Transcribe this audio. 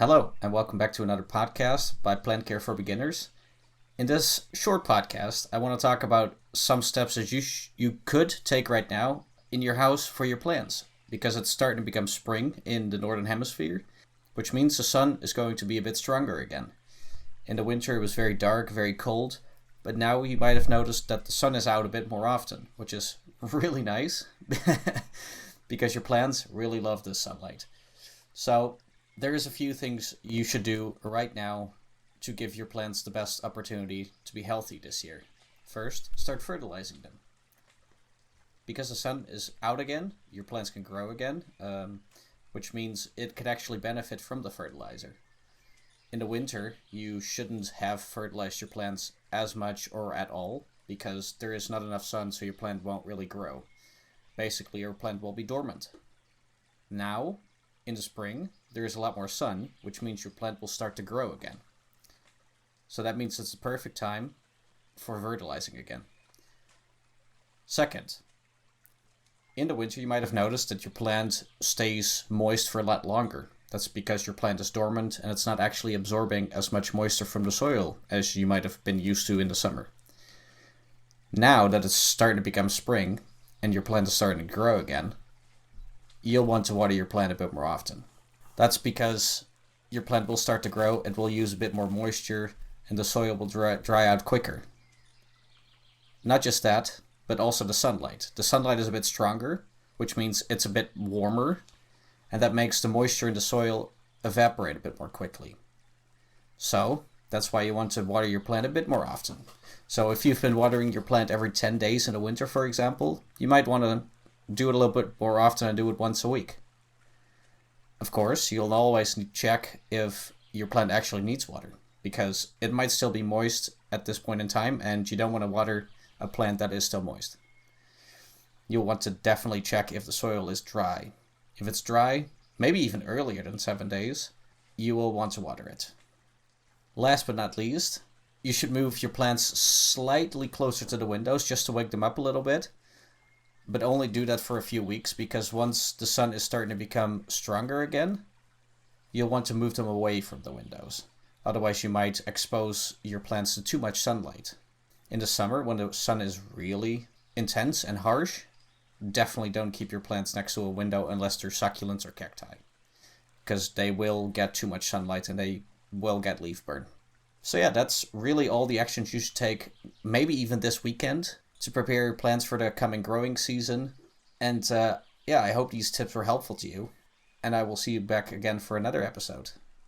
Hello, and welcome back to another podcast by Plant Care for Beginners. In this short podcast, I want to talk about some steps that you could take right now in your house for your plants, because it's starting to become spring in the Northern Hemisphere, which means the sun is going to be a bit stronger again. In the winter, it was very dark, very cold, but now you might have noticed that the sun is out a bit more often, which is really nice, because your plants really love this sunlight. So there's a few things you should do right now to give your plants the best opportunity to be healthy this year. First, start fertilizing them. Because the sun is out again, your plants can grow again, which means it could actually benefit from the fertilizer. In the winter, you shouldn't have fertilized your plants as much or at all, because there is not enough sun, so your plant won't really grow. Basically, your plant will be dormant. Now, in the spring, there is a lot more sun, which means your plant will start to grow again. So that means it's the perfect time for fertilizing again. Second, in the winter you might have noticed that your plant stays moist for a lot longer. That's because your plant is dormant and it's not actually absorbing as much moisture from the soil as you might have been used to in the summer. Now that it's starting to become spring and your plant is starting to grow again, you'll want to water your plant a bit more often. That's because your plant will start to grow, it will use a bit more moisture, and the soil will dry out quicker. Not just that, but also the sunlight. The sunlight is a bit stronger, which means it's a bit warmer, and that makes the moisture in the soil evaporate a bit more quickly. So, that's why you want to water your plant a bit more often. So if you've been watering your plant every 10 days in the winter, for example, you might want to do it a little bit more often and do it once a week. Of course, you'll always check if your plant actually needs water, because it might still be moist at this point in time and you don't want to water a plant that is still moist. You'll want to definitely check if the soil is dry. If it's dry, maybe even earlier than 7 days, you will want to water it. Last but not least, you should move your plants slightly closer to the windows just to wake them up a little bit. But only do that for a few weeks, because once the sun is starting to become stronger again, you'll want to move them away from the windows. Otherwise you might expose your plants to too much sunlight. In the summer, when the sun is really intense and harsh, definitely don't keep your plants next to a window unless they're succulents or cacti, because they will get too much sunlight and they will get leaf burn. So yeah, that's really all the actions you should take, maybe even this weekend, to prepare your plants for the coming growing season. And I hope these tips were helpful to you. And I will see you back again for another episode.